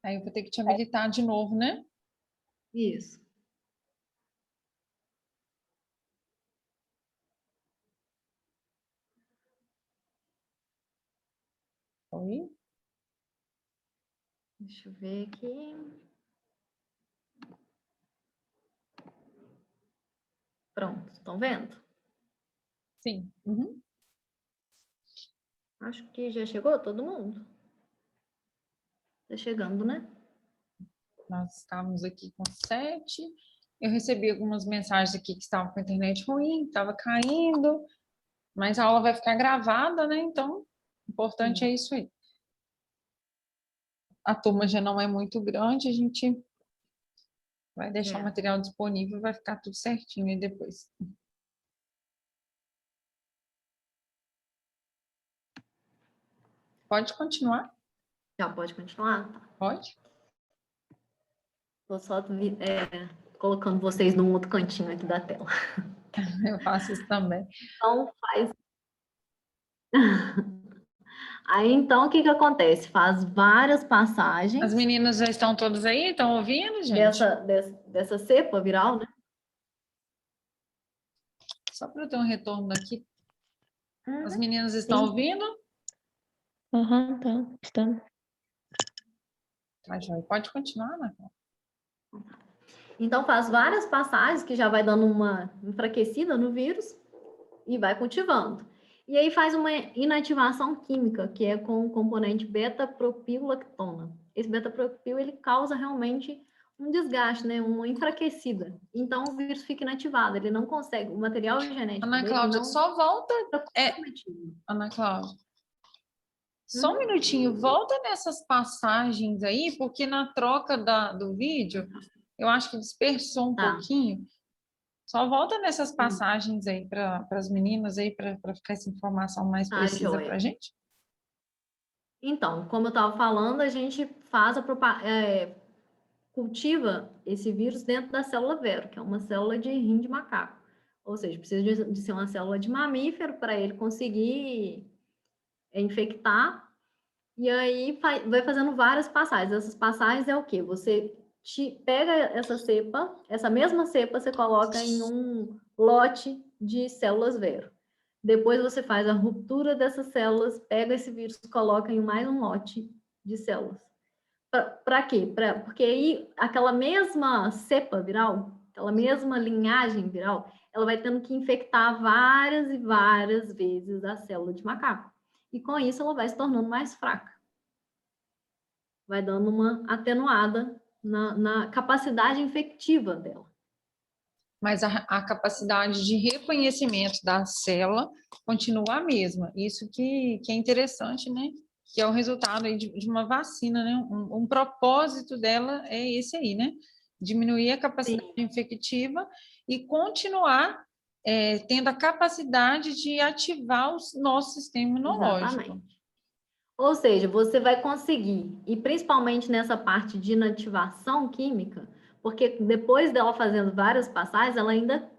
Aí eu vou ter que te habilitar de novo, né? Isso. Oi. Deixa eu ver aqui. Pronto, estão vendo? Sim. Uhum. Acho que já chegou todo mundo. Tá chegando, né? Nós estávamos aqui com 7. Eu recebi algumas mensagens aqui que estavam com a internet ruim, estava caindo, mas a aula vai ficar gravada, né? Então, o importante é isso aí. A turma já não é muito grande, a gente vai deixar o material disponível, vai ficar tudo certinho aí depois. Pode continuar? Já pode continuar? Tá. Pode? Tô só colocando vocês num outro cantinho aqui da tela. Eu faço isso também. Então, faz. Aí, então, o que que acontece? Faz várias passagens. As meninas já estão todas aí? Estão ouvindo, gente? Dessa cepa viral, né? Só para eu ter um retorno daqui. As meninas Sim. estão ouvindo? Aham, tá. Estamos. Tá, joia. Pode continuar, Ana? Então, faz várias passagens que já vai dando uma enfraquecida no vírus e vai cultivando. E aí faz uma inativação química, que é com o componente beta-propilactona. Esse beta-propil, ele causa realmente um desgaste, né? Uma enfraquecida. Então, o vírus fica inativado, ele não consegue, o material genético Ana dele Cláudia, não só volta. fica comprometido. Ana Cláudia, só um minutinho, volta nessas passagens aí, porque na troca do vídeo, eu acho que dispersou um pouquinho. Só volta nessas passagens aí para as meninas aí, para ficar essa informação mais precisa para a gente. Então, como eu estava falando, a gente faz cultiva esse vírus dentro da célula vero, que é uma célula de rim de macaco. Ou seja, precisa de ser uma célula de mamífero para ele conseguir infectar. E aí vai fazendo várias passagens. Essas passagens é o quê? Você pega essa cepa, essa mesma cepa, você coloca em um lote de células vero. Depois você faz a ruptura dessas células, pega esse vírus, coloca em mais um lote de células. Para quê? Porque aí aquela mesma cepa viral, aquela mesma linhagem viral, ela vai tendo que infectar várias e várias vezes a célula de macaco. E com isso ela vai se tornando mais fraca. Vai dando uma atenuada na capacidade infectiva dela. Mas a capacidade de reconhecimento da célula continua a mesma. Isso que é interessante, né? Que é o resultado aí de uma vacina, né? Um propósito dela é esse aí, né? Diminuir a capacidade infectiva e continuar tendo a capacidade de ativar o nosso sistema imunológico. Exatamente. Ou seja, você vai conseguir, e principalmente nessa parte de inativação química, porque depois dela fazendo várias passagens, ela ainda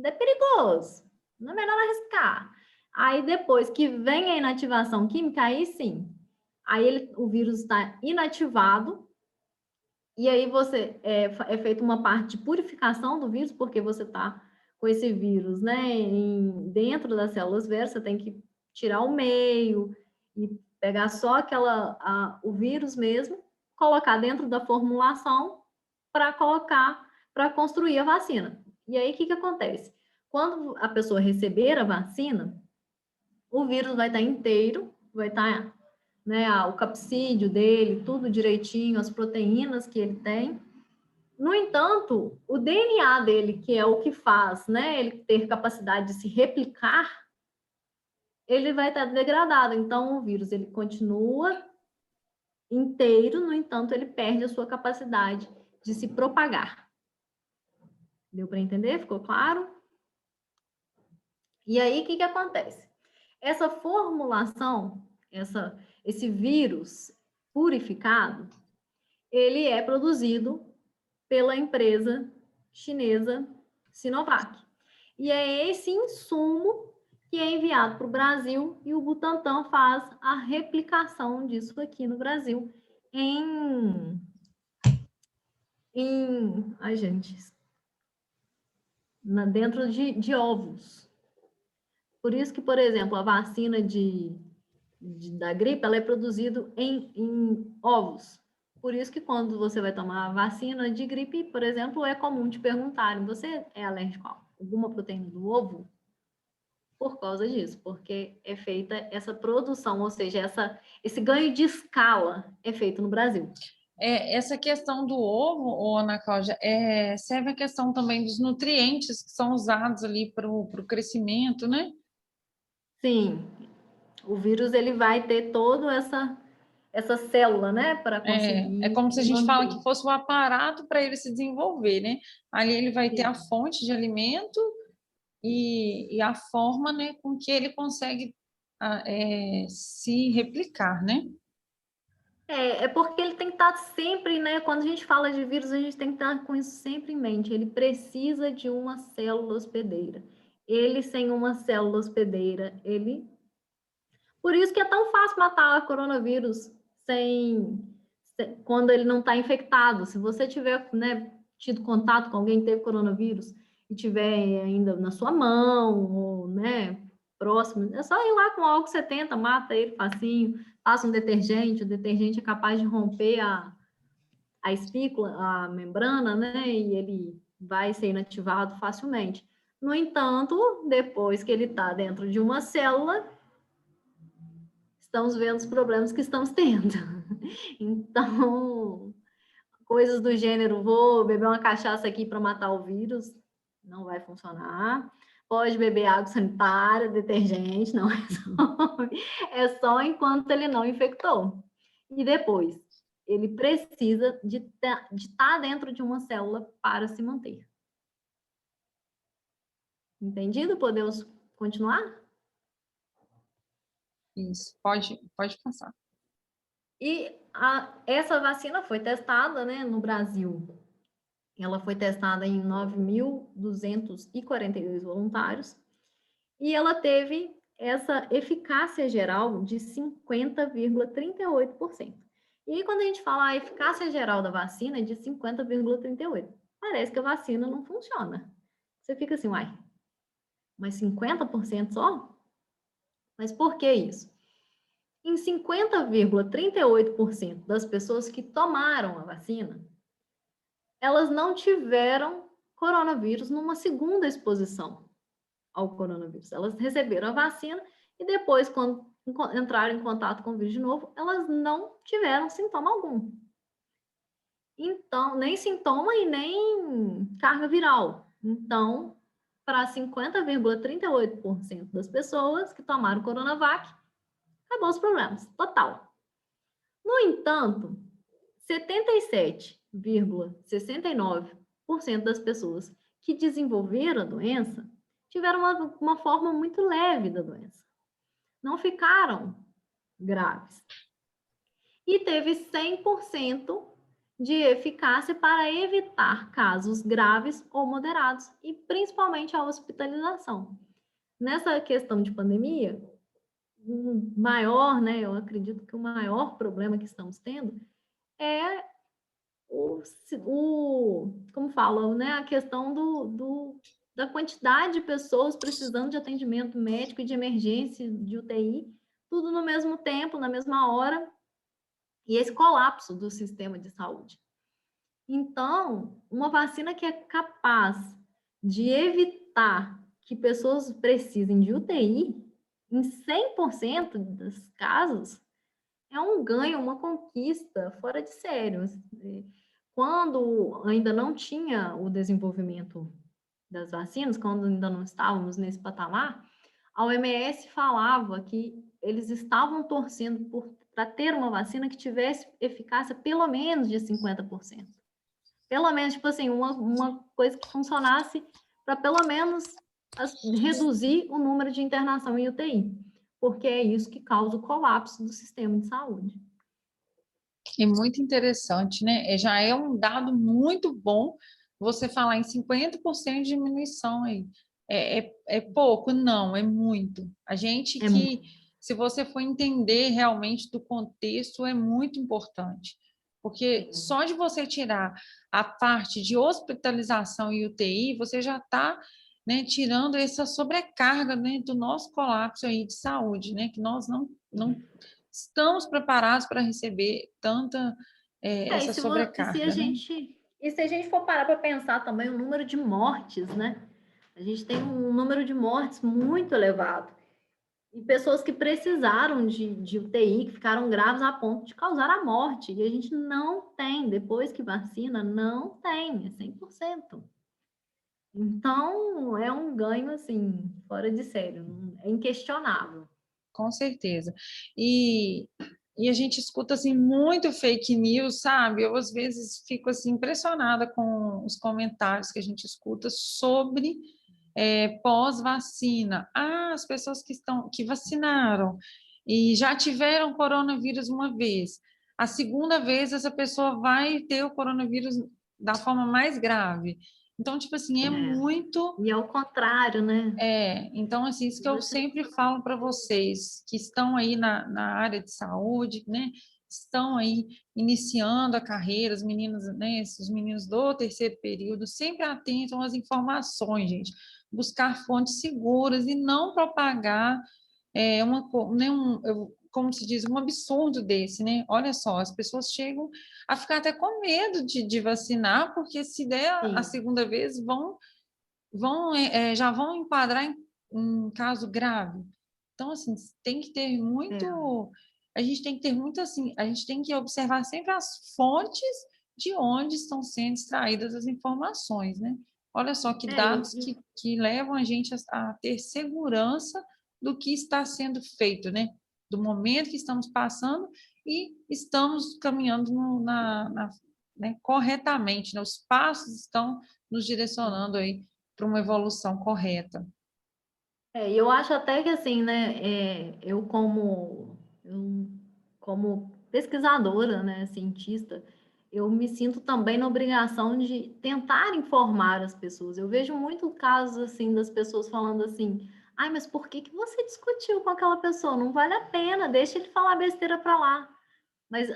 é perigoso. Não é melhor arriscar. Aí depois que vem a inativação química, aí sim. Aí o vírus está inativado, e aí você é feita uma parte de purificação do vírus, porque você está com esse vírus, né, dentro das células vero, você tem que tirar o meio e pegar só o vírus mesmo, colocar dentro da formulação para construir a vacina. E aí o que acontece? Quando a pessoa receber a vacina, o vírus vai estar inteiro, vai estar, né, o capsídeo dele, tudo direitinho, as proteínas que ele tem. No entanto, o DNA dele, que é o que faz, né, ele ter capacidade de se replicar, ele vai estar degradado. Então, o vírus ele continua inteiro, no entanto, ele perde a sua capacidade de se propagar. Deu para entender? Ficou claro? E aí, o que acontece? Essa formulação, esse vírus purificado, ele é produzido pela empresa chinesa Sinovac. E é esse insumo que é enviado para o Brasil e o Butantan faz a replicação disso aqui no Brasil, ai, gente, dentro de ovos. Por isso que, por exemplo, a vacina da gripe, ela é produzida em ovos. Por isso que quando você vai tomar a vacina de gripe, por exemplo, é comum te perguntarem, você é alérgico a alguma proteína do ovo? Por causa disso, porque é feita essa produção, ou seja, esse ganho de escala é feito no Brasil. Essa questão do ovo, ô, Ana Cláudia, serve a questão também dos nutrientes que são usados ali para o crescimento, né? Sim, o vírus ele vai ter toda essa célula, né, para conseguir É como se a gente manter. fala que fosse o aparato para ele se desenvolver, né? Ali ele vai ter a fonte de alimento e a forma, né, com que ele consegue se replicar, né? É porque ele tem que estar sempre, né? Quando a gente fala de vírus, a gente tem que estar com isso sempre em mente. Ele precisa de uma célula hospedeira. Ele sem uma célula hospedeira, Por isso que é tão fácil matar o coronavírus quando ele não está infectado. Se você tiver, né, tido contato com alguém que teve coronavírus e tiver ainda na sua mão, ou, né, próximo, é só ir lá com álcool 70, mata ele facinho, passa um detergente, o detergente é capaz de romper a espícula, a membrana, né, e ele vai ser inativado facilmente. No entanto, depois que ele está dentro de uma célula, estamos vendo os problemas que estamos tendo. Então, coisas do gênero, vou beber uma cachaça aqui para matar o vírus, não vai funcionar. Pode beber água sanitária, detergente, não resolve. É só enquanto ele não infectou. E depois, ele precisa de estar dentro de uma célula para se manter. Entendido? Podemos continuar? Isso, pode passar. E essa vacina foi testada, né, no Brasil. Ela foi testada em 9.242 voluntários e ela teve essa eficácia geral de 50,38%. E aí, quando a gente fala a eficácia geral da vacina é de 50,38%, parece que a vacina não funciona. Você fica assim, uai, mas 50% só? Mas por que isso? Em 50,38% das pessoas que tomaram a vacina, elas não tiveram coronavírus numa segunda exposição ao coronavírus. Elas receberam a vacina e depois, quando entraram em contato com o vírus de novo, elas não tiveram sintoma algum. Então, nem sintoma e nem carga viral. Então, para 50,38% das pessoas que tomaram Coronavac, acabou os problemas, total. No entanto, 77,69% das pessoas que desenvolveram a doença tiveram uma forma muito leve da doença. Não ficaram graves. E teve 100% de eficácia para evitar casos graves ou moderados e principalmente a hospitalização. Nessa questão de pandemia, o maior, né, eu acredito que o maior problema que estamos tendo é como falam, né, a questão da quantidade de pessoas precisando de atendimento médico e de emergência, de UTI, tudo no mesmo tempo, na mesma hora, e esse colapso do sistema de saúde. Então, uma vacina que é capaz de evitar que pessoas precisem de UTI, em 100% dos casos, é um ganho, uma conquista fora de sério. Quando ainda não tinha o desenvolvimento das vacinas, quando ainda não estávamos nesse patamar, a OMS falava que eles estavam torcendo para ter uma vacina que tivesse eficácia pelo menos de 50%. Pelo menos, tipo assim, uma coisa que funcionasse para pelo menos reduzir o número de internação em UTI, porque é isso que causa o colapso do sistema de saúde. É muito interessante, né? Já é um dado muito bom você falar em 50% de diminuição aí. É pouco? Não, é muito. A gente se você for entender realmente do contexto, é muito importante. Porque só de você tirar a parte de hospitalização e UTI, você já está, né, tirando essa sobrecarga, né, do nosso colapso aí de saúde, né, que nós não estamos preparados para receber tanta essa sobrecarga, né? E se a gente for parar para pensar também o número de mortes, né? A gente tem um número de mortes muito elevado. E pessoas que precisaram de UTI, que ficaram graves a ponto de causar a morte. E a gente não tem, depois que vacina, não tem, é 100%. Então, é um ganho, assim, fora de sério, é inquestionável. Com certeza. E a gente escuta, assim, muito fake news, sabe? Eu, às vezes, fico, assim, impressionada com os comentários que a gente escuta sobre pós-vacina. Ah, as pessoas que vacinaram e já tiveram coronavírus uma vez. A segunda vez, essa pessoa vai ter o coronavírus da forma mais grave. Então, tipo assim, é muito... E ao contrário, né? Então, assim, isso que eu sempre falo para vocês que estão aí na área de saúde, né? Estão aí iniciando a carreira, os meninos, né? Os meninos do terceiro período, sempre atentam às informações, gente. Buscar fontes seguras e não propagar como se diz, um absurdo desse, né? Olha só, as pessoas chegam a ficar até com medo de vacinar, porque se der a segunda vez, já vão enquadrar em caso grave. Então, assim, tem que ter muito... A gente tem que ter muito, assim, a gente tem que observar sempre as fontes de onde estão sendo extraídas as informações, né? Olha só que dados que levam a gente a ter segurança do que está sendo feito, né? Do momento que estamos passando e estamos caminhando né, corretamente, né? Os passos estão nos direcionando aí para uma evolução correta. E eu acho até que, assim, né, eu como pesquisadora, né, cientista, eu me sinto também na obrigação de tentar informar as pessoas. Eu vejo muito casos, assim, das pessoas falando assim, ai, mas por que você discutiu com aquela pessoa? Não vale a pena, deixa ele falar besteira para lá. Mas,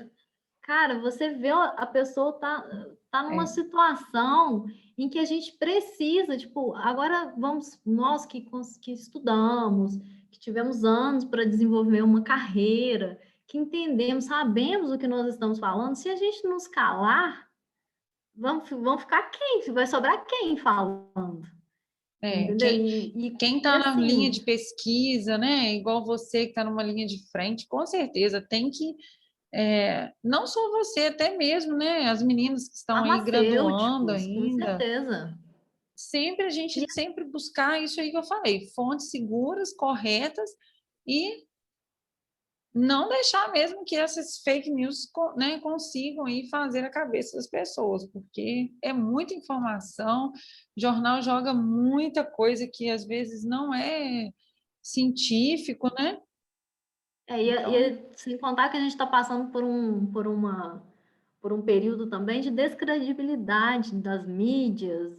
cara, você vê a pessoa tá numa situação em que a gente precisa, tipo, agora nós que estudamos, que tivemos anos para desenvolver uma carreira, que entendemos, sabemos o que nós estamos falando, se a gente nos calar, vamos ficar quem? Vai sobrar quem falando? Entendeu? Quem está na assim, linha de pesquisa, né? Igual você que está numa linha de frente, com certeza tem que não só você, até mesmo, né? As meninas que estão aí graduando ainda. Com certeza. Sempre a gente sempre buscar isso aí que eu falei, fontes seguras, corretas e não deixar mesmo que essas fake news, né, consigam aí fazer a cabeça das pessoas, porque é muita informação, o jornal joga muita coisa que às vezes não é científico, né? Sem contar que a gente está passando por um período também de descredibilidade das mídias,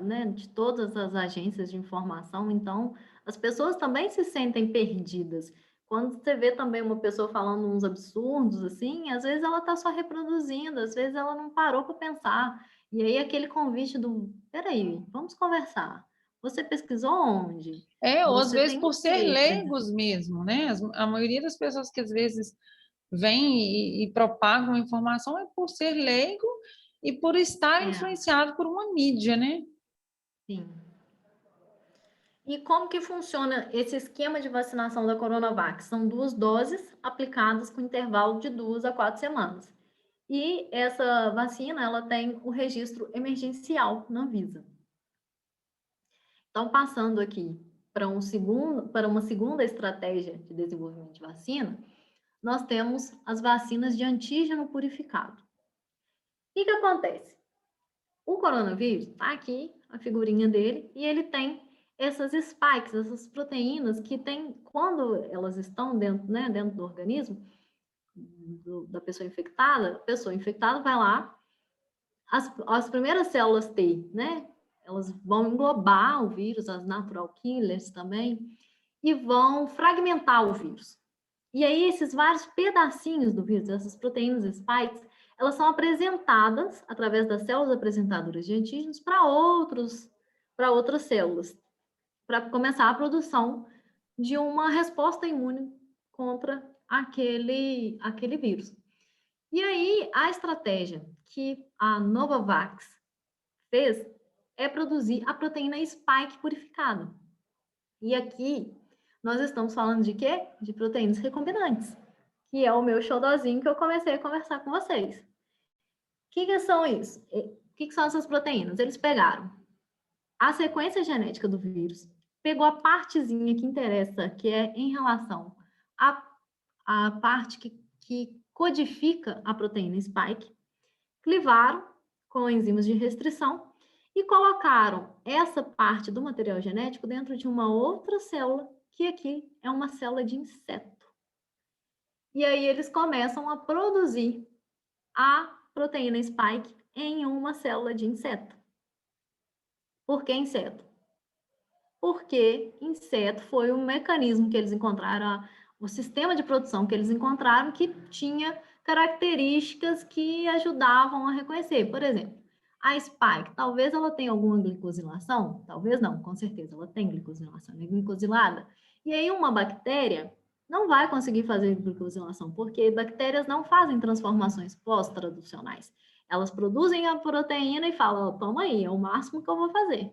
né, de todas as agências de informação. Então, as pessoas também se sentem perdidas. Quando você vê também uma pessoa falando uns absurdos, assim, às vezes ela está só reproduzindo, às vezes ela não parou para pensar. E aí aquele convite peraí, vamos conversar. Você pesquisou onde? Ou às Você vezes tem por o ser quê? leigos mesmo, né? A maioria das pessoas que às vezes vêm e propagam a informação é por ser leigo e por estar influenciado por uma mídia, né? Sim. E como que funciona esse esquema de vacinação da Coronavac? São 2 doses aplicadas com intervalo de 2 a 4 semanas. E essa vacina, ela tem o registro emergencial na Anvisa. Então, passando aqui para uma segunda estratégia de desenvolvimento de vacina, nós temos as vacinas de antígeno purificado. O que acontece? O coronavírus, está aqui a figurinha dele, e ele tem essas spikes, essas proteínas que tem, quando elas estão dentro, né, dentro do organismo da pessoa infectada, a pessoa infectada vai lá, as primeiras células T, né, elas vão englobar o vírus, as natural killers também, e vão fragmentar o vírus. E aí, esses vários pedacinhos do vírus, essas proteínas spikes, elas são apresentadas através das células apresentadoras de antígenos para outras células, para começar a produção de uma resposta imune contra aquele vírus. E aí, a estratégia que a Novavax fez é produzir a proteína spike purificada. E aqui, nós estamos falando de quê? De proteínas recombinantes, que é o meu xodózinho que eu comecei a conversar com vocês. O que são isso? O que são essas proteínas? Eles pegaram a sequência genética do vírus, pegou a partezinha que interessa, que é em relação à parte que codifica a proteína spike, clivaram com enzimas de restrição e colocaram essa parte do material genético dentro de uma outra célula, que aqui é uma célula de inseto. E aí eles começam a produzir a proteína spike em uma célula de inseto. Por que inseto? Porque inseto foi o mecanismo que eles encontraram, o sistema de produção que eles encontraram que tinha características que ajudavam a reconhecer. Por exemplo, a spike, talvez ela tenha alguma glicosilação, talvez não, com certeza ela tem glicosilação, ela é glicosilada. E aí uma bactéria não vai conseguir fazer glicosilação, porque bactérias não fazem transformações pós-traducionais. Elas produzem a proteína e falam, toma aí, é o máximo que eu vou fazer.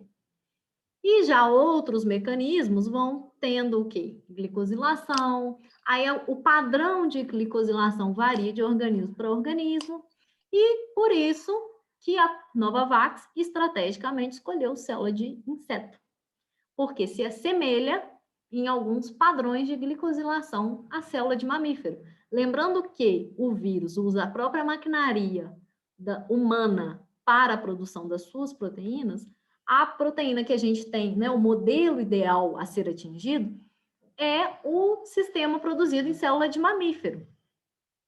E já outros mecanismos vão tendo o quê? Glicosilação. Aí o padrão de glicosilação varia de organismo para organismo. E por isso que a Novavax estrategicamente escolheu célula de inseto. Porque se assemelha em alguns padrões de glicosilação à célula de mamífero. Lembrando que o vírus usa a própria maquinaria humana para a produção das suas proteínas, a proteína que a gente tem, né, o modelo ideal a ser atingido, é o sistema produzido em célula de mamífero.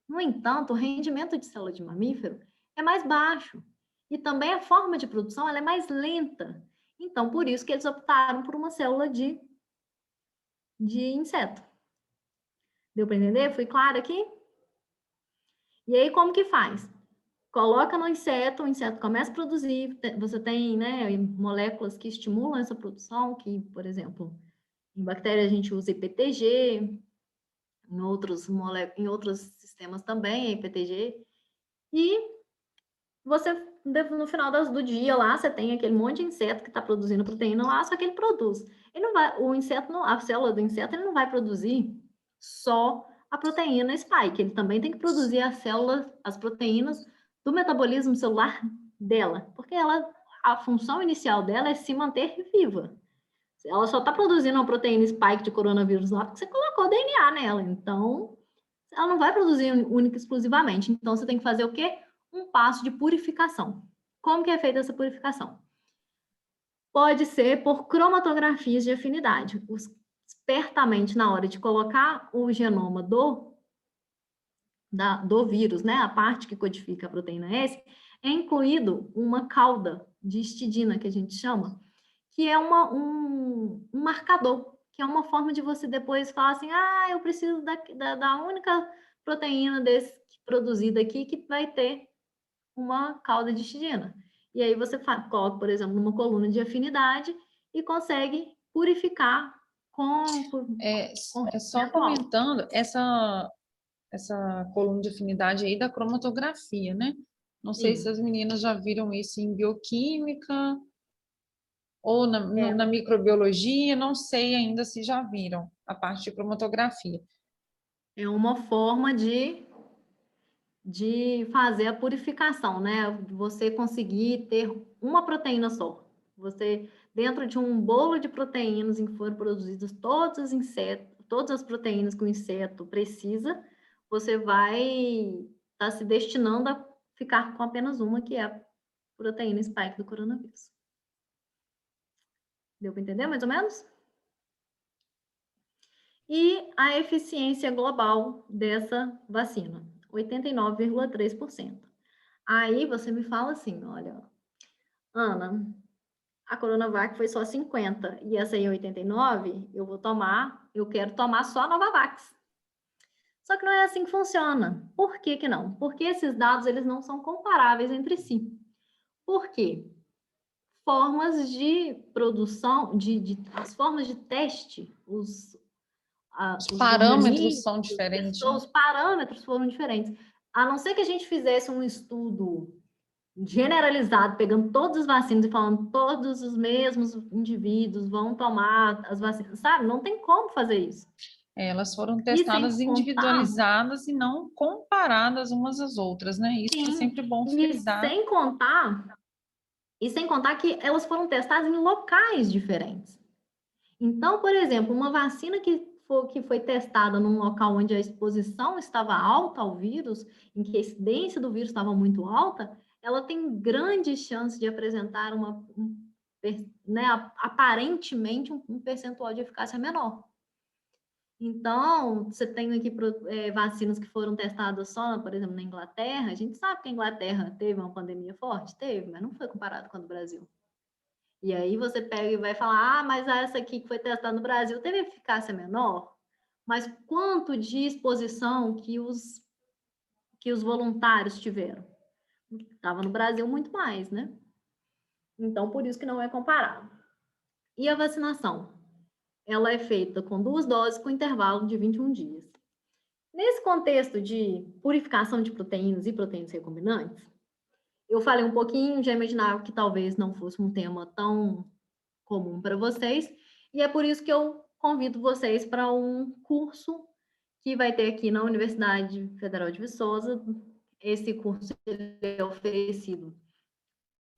No entanto, o rendimento de célula de mamífero é mais baixo. E também a forma de produção ela é mais lenta. Então, por isso que eles optaram por uma célula de inseto. Deu para entender? Foi claro aqui? E aí, como que faz? Coloca no inseto, o inseto começa a produzir, você tem, né, moléculas que estimulam essa produção, que, por exemplo, em bactérias a gente usa IPTG, em outros sistemas também é IPTG, e você, no final do dia lá, você tem aquele monte de inseto que está produzindo proteína lá, só que ele produz. Ele não vai, a célula do inseto, ele não vai produzir só a proteína spike, ele também tem que produzir as proteínas do metabolismo celular dela, porque a função inicial dela é se manter viva. Ela só está produzindo uma proteína spike de coronavírus lá porque você colocou DNA nela, então ela não vai produzir única e exclusivamente. Então você tem que fazer o quê? Um passo de purificação. Como que é feita essa purificação? Pode ser por cromatografias de afinidade. Espertamente, na hora de colocar o genoma do vírus, né, a parte que codifica a proteína S, é incluído uma cauda de histidina, que a gente chama, que é um marcador, que é uma forma de você depois falar assim, eu preciso da única proteína produzida aqui que vai ter uma cauda de histidina. E aí você coloca, por exemplo, numa coluna de afinidade e consegue purificar só comentando, essa coluna de afinidade aí da cromatografia, né? Não sei se as meninas já viram isso em bioquímica ou na microbiologia, não sei ainda se já viram a parte de cromatografia. É uma forma de fazer a purificação, né? Você conseguir ter uma proteína só. Você, dentro de um bolo de proteínas em que foram produzidas todas as proteínas que o inseto precisa, você vai estar se destinando a ficar com apenas uma, que é a proteína spike do coronavírus. Deu para entender, mais ou menos? E a eficiência global dessa vacina, 89,3%. Aí você me fala assim, olha, Ana, a Coronavac foi só 50 e essa aí é 89, eu quero tomar só a Novavax. Só que não é assim que funciona. Por que que não? Porque esses dados eles não são comparáveis entre si. Por quê? Formas de produção, as formas de teste, Os os parâmetros são organismos, diferentes, né? os parâmetros foram diferentes. A não ser que a gente fizesse um estudo generalizado, pegando todas as vacinas e falando todos os mesmos indivíduos vão tomar as vacinas, sabe? Não tem como fazer isso. Elas foram E sem testadas contar, individualizadas e não comparadas umas às outras, né? Isso é sim, sempre bom e frisar. sem contar que elas foram testadas em locais diferentes. Então, por exemplo, uma vacina que foi testada num local onde a exposição estava alta ao vírus, em que a incidência do vírus estava muito alta, ela tem grande chance de apresentar né, aparentemente um percentual de eficácia menor. Então, você tem aqui vacinas que foram testadas só, por exemplo, na Inglaterra. A gente sabe que a Inglaterra teve uma pandemia forte? Teve, mas não foi comparado com a do Brasil. E aí você pega e vai falar, mas essa aqui que foi testada no Brasil teve eficácia menor? Mas quanto de exposição que os voluntários tiveram? Estava no Brasil muito mais, né? Então, por isso que não é comparável. E a vacinação? Ela é feita com 2 doses com intervalo de 21 dias. Nesse contexto de purificação de proteínas e proteínas recombinantes, eu falei um pouquinho, já imaginava que talvez não fosse um tema tão comum para vocês, e é por isso que eu convido vocês para um curso que vai ter aqui na Universidade Federal de Viçosa. Esse curso é oferecido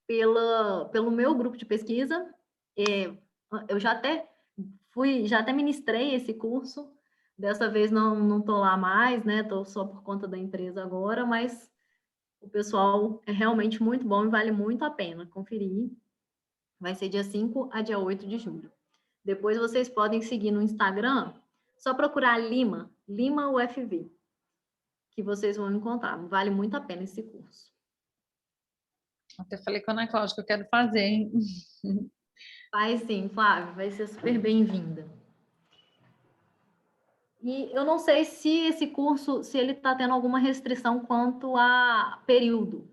pelo meu grupo de pesquisa. Eu já até ministrei esse curso. Dessa vez não estou lá mais, né? Estou só por conta da empresa agora, mas o pessoal é realmente muito bom e vale muito a pena conferir. Vai ser dia 5 a dia 8 de julho. Depois vocês podem seguir no Instagram, só procurar Lima UFV, que vocês vão encontrar. Vale muito a pena esse curso. Até falei com a Ana Cláudia que eu quero fazer, hein? Vai sim, Flávia, vai ser super bem-vinda. E eu não sei se esse curso, se ele está tendo alguma restrição quanto a período,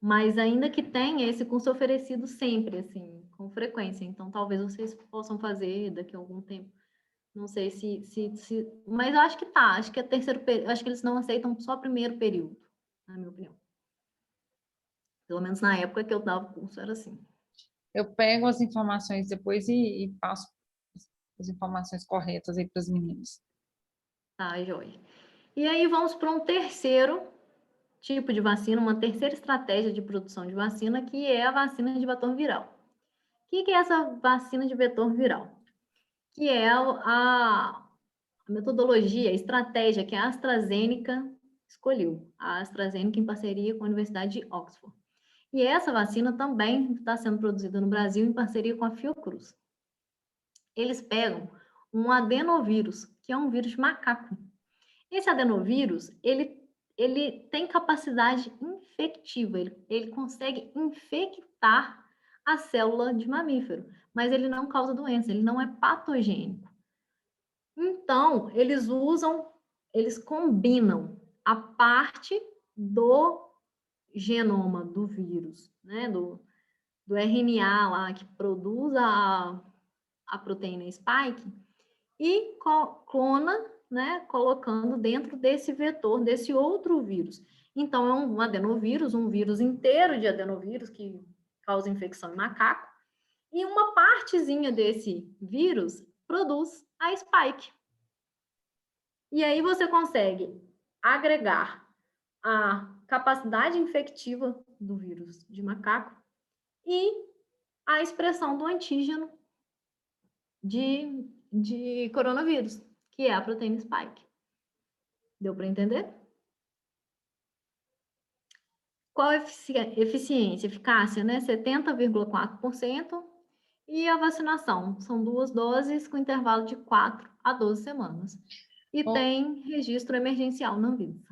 mas ainda que tenha, esse curso é oferecido sempre, assim, com frequência. Então, talvez vocês possam fazer daqui a algum tempo. Não sei mas eu acho que tá. Acho que é terceiro período. Acho que eles não aceitam só primeiro período, na minha opinião. Pelo menos na época que eu dava o curso era assim. Eu pego as informações depois e passo as informações corretas aí para as meninas. Tá, joia. E aí vamos para um terceiro tipo de vacina, uma terceira estratégia de produção de vacina, que é a vacina de vetor viral. O que é essa vacina de vetor viral? Que é a metodologia, a estratégia que a AstraZeneca escolheu. A AstraZeneca em parceria com a Universidade de Oxford. E essa vacina também está sendo produzida no Brasil em parceria com a Fiocruz. Eles pegam um adenovírus, que é um vírus de macaco. Esse adenovírus, ele tem capacidade infectiva, ele consegue infectar a célula de mamífero, mas ele não causa doença, ele não é patogênico. Então, eles combinam a parte do genoma do vírus, né, do RNA lá que produz a proteína spike e clona, né, colocando dentro desse vetor, desse outro vírus. Então, é um adenovírus, um vírus inteiro de adenovírus que causa infecção em macaco, e uma partezinha desse vírus produz a spike. E aí você consegue agregar a capacidade infectiva do vírus de macaco e a expressão do antígeno de coronavírus, que é a proteína spike. Deu para entender? Qual a eficiência? Eficácia, né? 70,4%. E a vacinação? São 2 doses com intervalo de 4 a 12 semanas. E tem registro emergencial na Anvisa.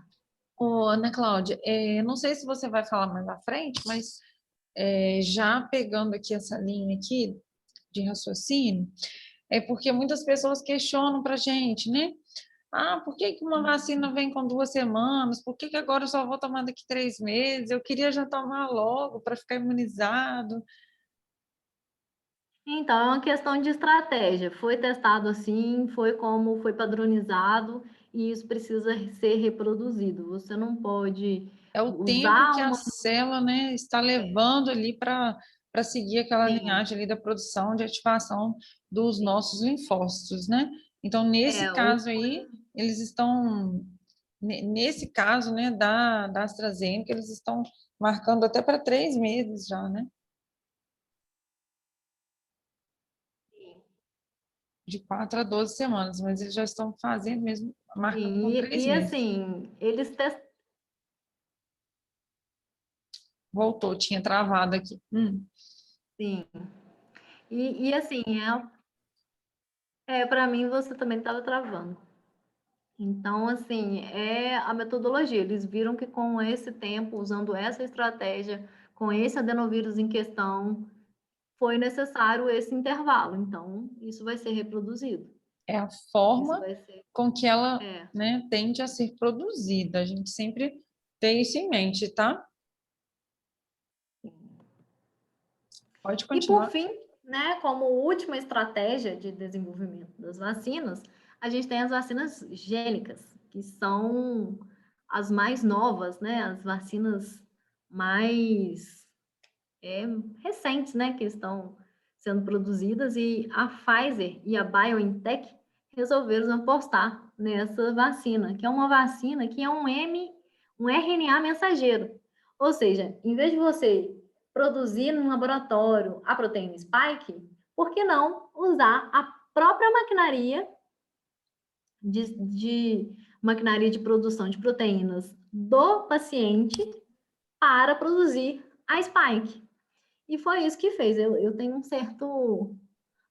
Ana Cláudia, não sei se você vai falar mais à frente, mas Já pegando aqui essa linha aqui de raciocínio, é porque muitas pessoas questionam para a gente, né? Ah, por que que uma vacina vem com 2 semanas? Por que que agora eu só vou tomar daqui 3 meses? Eu queria já tomar logo para ficar imunizado. Então, é uma questão de estratégia. Foi testado assim, foi como foi padronizado, e isso precisa ser reproduzido. Você não pode É o tempo usar que a uma. célula, né, está levando ali para seguir aquela Sim, linhagem ali da produção de ativação dos sim. nossos linfócitos, né? Então, nesse O caso aí, eles estão, nesse caso, né, da AstraZeneca, eles estão marcando até para 3 meses já, né? De 4 a 12 semanas, mas eles já estão fazendo mesmo, marcando com sim, 3 meses. assim, eles testam. Voltou, tinha travado aqui. Sim. Assim, para mim você também estava travando. Então, assim, é a metodologia. Eles viram que com esse tempo, usando essa estratégia, com esse adenovírus em questão, foi necessário esse intervalo. Então, isso vai ser reproduzido. É a Isso forma vai ser. com que ela, É. né, tende a ser produzida. A gente sempre tem isso em mente, tá? Pode E por continuar. fim, né, como última estratégia de desenvolvimento das vacinas, a gente tem as vacinas gênicas, que são as mais novas, né, as vacinas mais recentes, né, que estão sendo produzidas, e a Pfizer e a BioNTech resolveram apostar nessa vacina, que é uma vacina que é um RNA mensageiro. Ou seja, em vez de você produzir no laboratório a proteína spike, por que não usar a própria maquinaria de maquinaria de produção de proteínas do paciente para produzir a spike? E foi isso que fez. Eu tenho um certo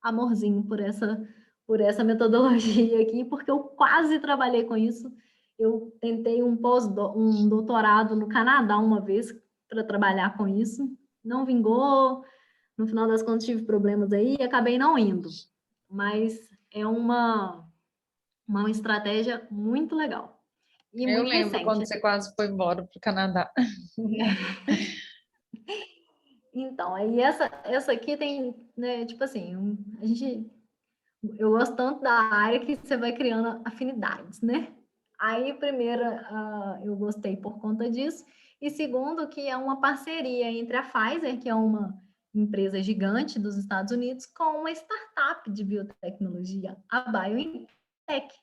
amorzinho por essa metodologia aqui, porque eu quase trabalhei com isso. Eu tentei um doutorado no Canadá uma vez para trabalhar com isso. Não vingou. No final das contas, tive problemas aí e acabei não indo. Mas é uma estratégia muito legal e Eu muito lembro quando recente. você quase foi embora para o Canadá. Então, aí essa aqui tem, né, tipo assim, eu gosto tanto da área que você vai criando afinidades, né? Aí, primeira, eu gostei por conta disso, e segundo, que é uma parceria entre a Pfizer, que é uma empresa gigante dos Estados Unidos, com uma startup de biotecnologia, a BioNTech,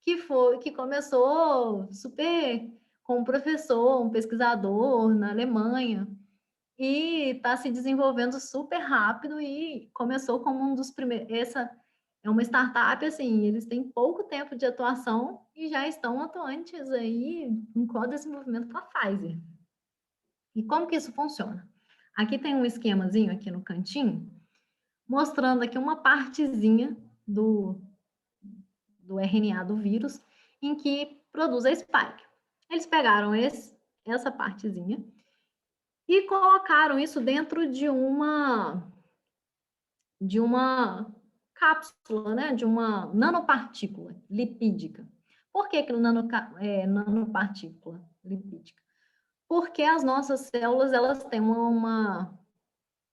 que começou super com um professor, um pesquisador na Alemanha, e está se desenvolvendo super rápido, e começou como um dos primeiros. Essa é uma startup, assim, eles têm pouco tempo de atuação e já estão atuantes aí em co-desenvolvimento com a Pfizer. E como que isso funciona? Aqui tem um esquemazinho aqui no cantinho, mostrando aqui uma partezinha do RNA do vírus em que produz a spike. Eles pegaram essa partezinha e colocaram isso dentro de uma cápsula, né, de uma nanopartícula lipídica. Por que nanopartícula lipídica? Porque as nossas células, elas têm uma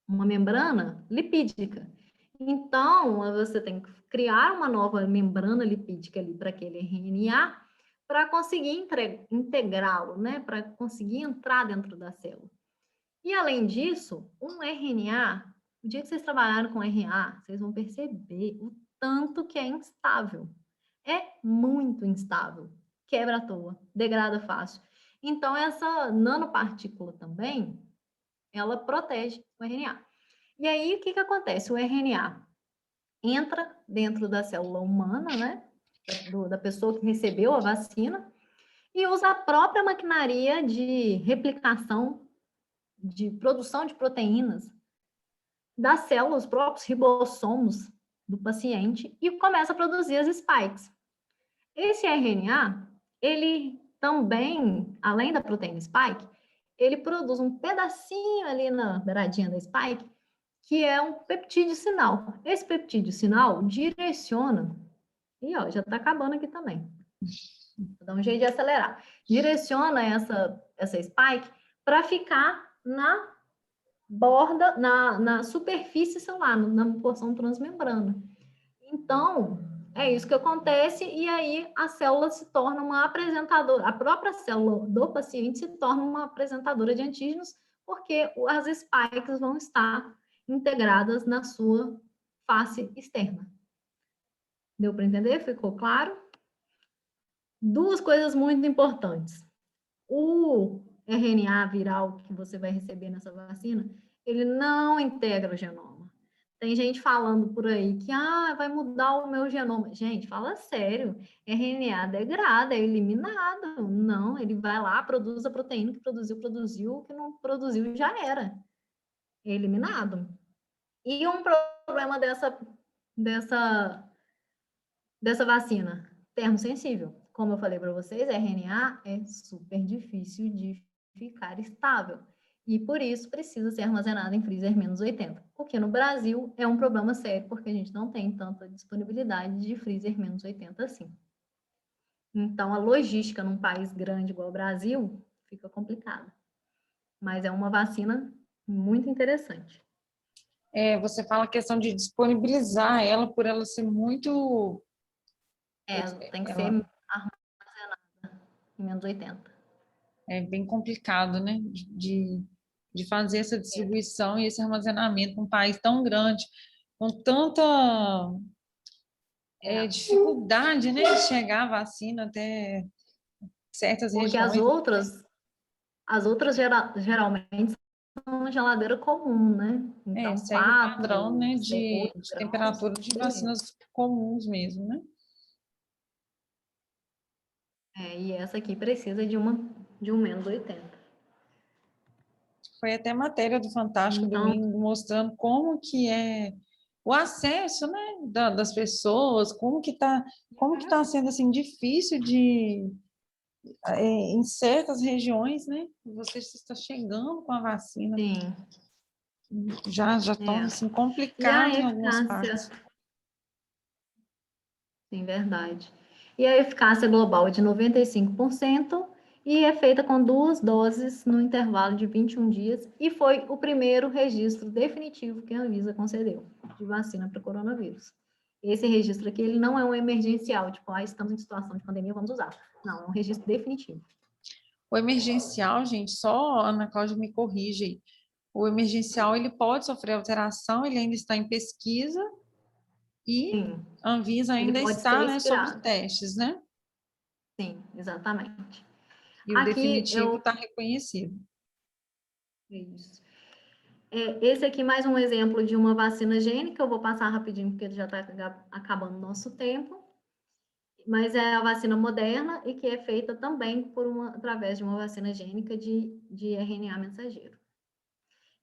membrana lipídica. Então, você tem que criar uma nova membrana lipídica ali para aquele RNA, para conseguir integrá-lo, né, para conseguir entrar dentro da célula. E, além disso, um RNA, o dia que vocês trabalharam com RNA, vocês vão perceber o tanto que é instável. É muito instável. Quebra à toa, degrada fácil. Então, essa nanopartícula também, ela protege o RNA. E aí, o que que acontece? O RNA entra dentro da célula humana, né? Da pessoa que recebeu a vacina, e usa a própria maquinaria de replicação, de produção de proteínas das células, os próprios ribossomos do paciente, e começa a produzir as spikes. Esse RNA, ele também, além da proteína spike, ele produz um pedacinho ali na beiradinha da spike, que é um peptídeo sinal. Esse peptídeo sinal direciona, e ó, já está acabando aqui também. Vou dar um jeito de acelerar. Direciona essa spike para ficar na borda, na superfície celular, na porção transmembrana. Então, é isso que acontece, e aí a célula se torna uma apresentadora, a própria célula do paciente se torna uma apresentadora de antígenos, porque as spikes vão estar integradas na sua face externa. Deu para entender? Ficou claro? Duas coisas muito importantes. O RNA viral que você vai receber nessa vacina, ele não integra o genoma. Tem gente falando por aí que vai mudar o meu genoma. Gente, fala sério. RNA degrada, é eliminado. Não, ele vai lá, produz a proteína que produziu, o que não produziu já era. É eliminado. E um problema dessa vacina, termosensível. Como eu falei para vocês, RNA é super difícil de ficar estável. E por isso precisa ser armazenado em freezer menos 80. Porque no Brasil é um problema sério, porque a gente não tem tanta disponibilidade de freezer menos 80 assim. Então, a logística num país grande igual o Brasil fica complicada. Mas é uma vacina muito interessante. Você fala a questão de disponibilizar ela por ela ser muito... Tem que ser armazenada em menos 80. É bem complicado, né? De fazer essa distribuição e esse armazenamento num país tão grande, com tanta dificuldade, né, de chegar a vacina até certas Porque regiões. as outras geralmente são geladeira comum, né? Então, segue o padrão, né, de 8 temperatura de vacinas comuns mesmo, né? E essa aqui precisa de um menos 80. Foi até matéria do Fantástico Então, domingo mostrando como que é o acesso, né, das pessoas, como que tá sendo assim difícil em certas regiões, né? Você está chegando com a vacina. sim. Já torna assim E complicado a em algumas eficácia, partes. sim, verdade. E a eficácia global é de 95% e é feita com 2 doses no intervalo de 21 dias e foi o primeiro registro definitivo que a Anvisa concedeu de vacina para coronavírus. Esse registro aqui, ele não é um emergencial, tipo, estamos em situação de pandemia, vamos usar. Não, é um registro definitivo. O emergencial, gente, só a Ana Cláudia me corrige aí. O emergencial, ele pode sofrer alteração, ele ainda está em pesquisa e Sim, a Anvisa ele ainda pode ser está, né, sob expirado. testes, né? Sim, exatamente. E o Aqui definitivo está reconhecido. Isso. Esse aqui mais um exemplo de uma vacina gênica, eu vou passar rapidinho porque já está acabando o nosso tempo. Mas é a vacina Moderna e que é feita também através de uma vacina gênica de RNA mensageiro.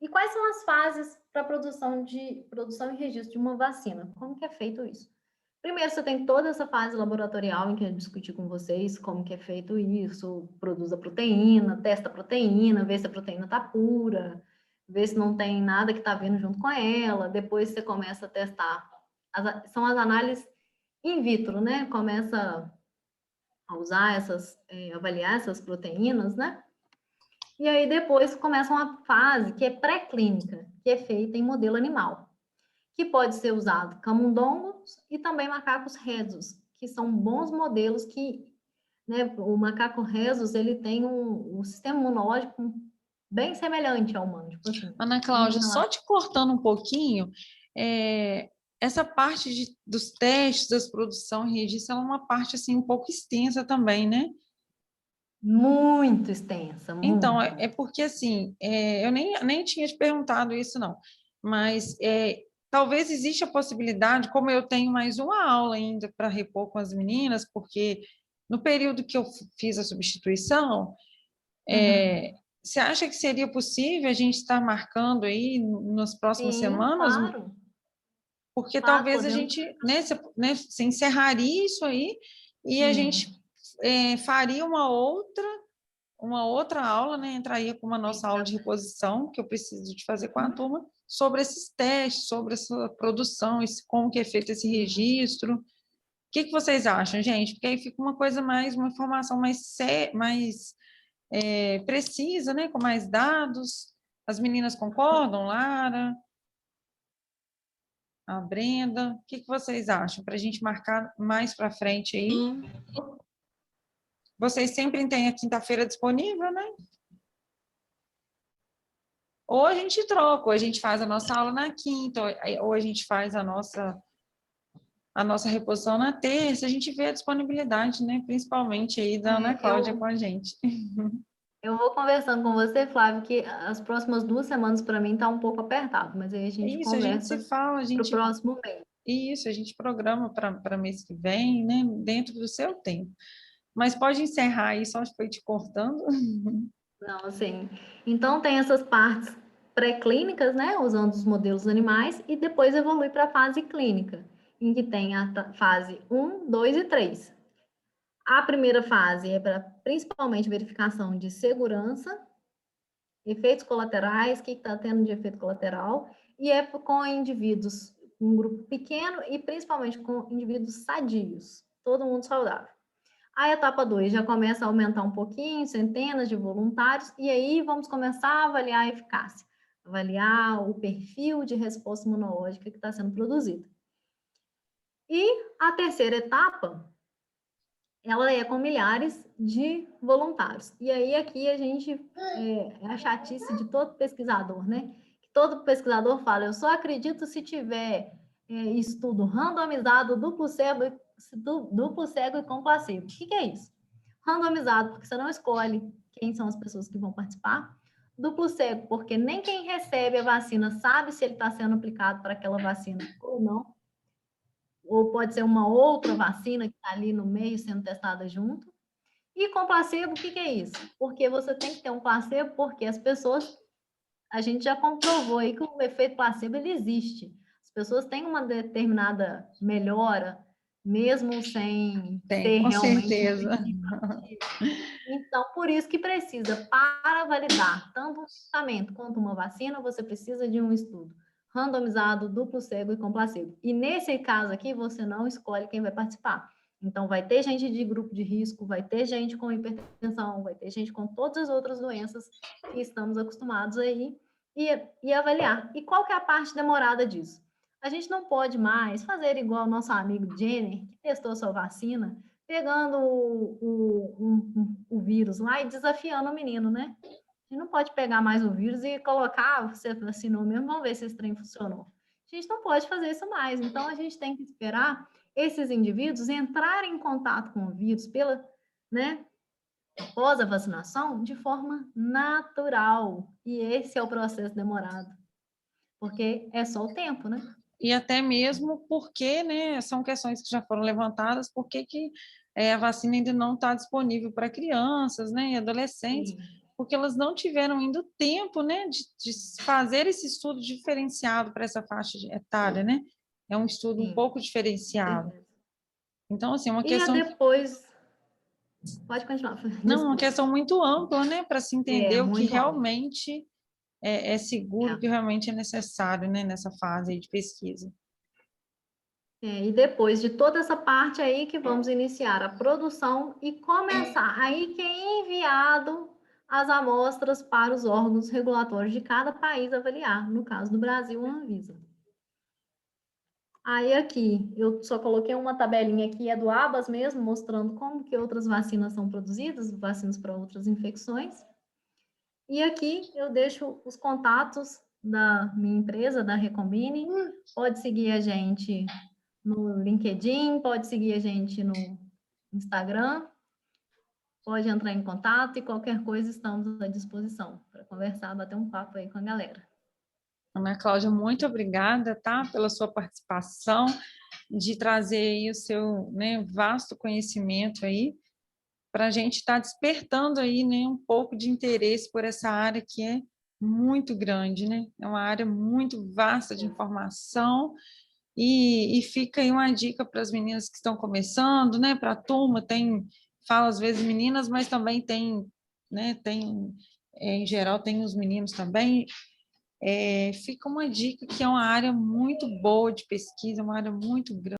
E quais são as fases para produção e registro de uma vacina? Como que é feito isso? Primeiro, você tem toda essa fase laboratorial em que eu discuti com vocês como que é feito isso, produz a proteína, testa a proteína, vê se a proteína está pura, vê se não tem nada que está vindo junto com ela, depois você começa a testar. São as análises in vitro, né? Começa a usar avaliar essas proteínas, né? E aí depois começa uma fase que é pré-clínica, que é feita em modelo animal, que pode ser usado camundongos e também macacos rhesus, que são bons modelos que, né, o macaco rhesus, ele tem um sistema imunológico bem semelhante ao humano, tipo assim. Ana Cláudia, só te cortando um pouquinho, essa parte dos testes, das produção e registro, ela é uma parte assim um pouco extensa também, né? Muito extensa, muito. Então, é porque assim, eu nem tinha te perguntado isso não, mas talvez exista a possibilidade, como eu tenho mais uma aula ainda para repor com as meninas, porque no período que eu fiz a substituição, você acha que seria possível a gente estar marcando aí nas próximas semanas? Claro. Porque Claro, talvez a gente, se encerraria isso aí e a gente faria uma outra uma outra aula, né? Entraria com uma nossa aula de reposição, que eu preciso de fazer com a turma, sobre esses testes, sobre essa produção, como que é feito esse registro. O que vocês acham, gente? Porque aí fica uma coisa mais, uma informação mais precisa, né? Com mais dados. As meninas concordam, Lara? A Brenda? O que vocês acham? Para a gente marcar mais para frente aí. Vocês sempre têm a quinta-feira disponível, né? Ou a gente troca, ou a gente faz a nossa aula na quinta, ou a gente faz a nossa reposição na terça, a gente vê a disponibilidade, né? Principalmente aí da Ana Cláudia com a gente. Eu vou conversando com você, Flávio, que as próximas 2 semanas para mim tá um pouco apertado, mas aí a gente Isso, a gente conversa se fala, para o próximo mês. Isso, a gente programa para mês que vem, né? Dentro do seu tempo. Mas pode encerrar aí, só foi te cortando. Não, assim. Então tem essas partes pré-clínicas, né? Usando os modelos animais, e depois evolui para a fase clínica, em que tem a fase 1, 2 e 3. A primeira fase é para principalmente verificação de segurança, efeitos colaterais, o que está tendo de efeito colateral, e é com indivíduos, um grupo pequeno e principalmente com indivíduos sadios, todo mundo saudável. A etapa 2 já começa a aumentar um pouquinho, centenas de voluntários, e aí vamos começar a avaliar a eficácia, avaliar o perfil de resposta imunológica que está sendo produzido. E a terceira etapa, ela é com milhares de voluntários. E aí aqui a gente, é a chatice de todo pesquisador, né? Que todo pesquisador fala, eu só acredito se tiver estudo randomizado, duplo cego e com placebo. O que é isso? Randomizado, porque você não escolhe quem são as pessoas que vão participar. Duplo cego, porque nem quem recebe a vacina sabe se ele está sendo aplicado para aquela vacina ou não. Ou pode ser uma outra vacina que está ali no meio sendo testada junto. E com placebo, o que é isso? Porque você tem que ter um placebo, porque as pessoas, a gente já comprovou aí que o efeito placebo ele existe. As pessoas têm uma determinada melhora, mesmo sem ter Com realmente certeza. Então, por isso que precisa, para validar tanto um tratamento quanto uma vacina, você precisa de um estudo randomizado, duplo cego e com placebo. E nesse caso aqui, você não escolhe quem vai participar. Então, vai ter gente de grupo de risco, vai ter gente com hipertensão, vai ter gente com todas as outras doenças que estamos acostumados aí e avaliar. E qual que é a parte demorada disso? A gente não pode mais fazer igual o nosso amigo Jenner, que testou sua vacina, pegando o vírus lá e desafiando o menino, né? A gente não pode pegar mais o vírus e colocar, você vacinou mesmo, vamos ver se esse trem funcionou. A gente não pode fazer isso mais. Então, a gente tem que esperar esses indivíduos entrarem em contato com o vírus após a vacinação, de forma natural. E esse é o processo demorado. Porque é só o tempo, né? E até mesmo porque, né, são questões que já foram levantadas, por que a vacina ainda não está disponível para crianças, né, e adolescentes, Sim. porque elas não tiveram ainda tempo, né, de fazer esse estudo diferenciado para essa faixa etária, né? É um estudo um pouco diferenciado. Então, assim, uma questão... depois... Pode continuar. Desculpa. Não, uma questão muito ampla, né, para se entender o que realmente amplo. é seguro, o que realmente é necessário, né, nessa fase aí de pesquisa. E depois de toda essa parte aí que vamos iniciar a produção e começar. Aí que é enviado as amostras para os órgãos regulatórios de cada país avaliar. No caso do Brasil, a Anvisa. Aí aqui, eu só coloquei uma tabelinha aqui, é do ABAS mesmo, mostrando como que outras vacinas são produzidas, vacinas para outras infecções. E aqui eu deixo os contatos da minha empresa, da Recombine. Pode seguir a gente no LinkedIn, pode seguir a gente no Instagram, pode entrar em contato e qualquer coisa estamos à disposição para conversar, bater um papo aí com a galera. Ana Cláudia, muito obrigada, tá, pela sua participação, de trazer aí o seu, né, vasto conhecimento aí, para a gente estar despertando aí, né, um pouco de interesse por essa área que é muito grande, né? É uma área muito vasta de informação e fica aí uma dica para as meninas que estão começando, né? Para a turma, fala às vezes meninas, mas também tem né? Tem, em geral, tem os meninos também. Fica uma dica que é uma área muito boa de pesquisa, uma área muito grande.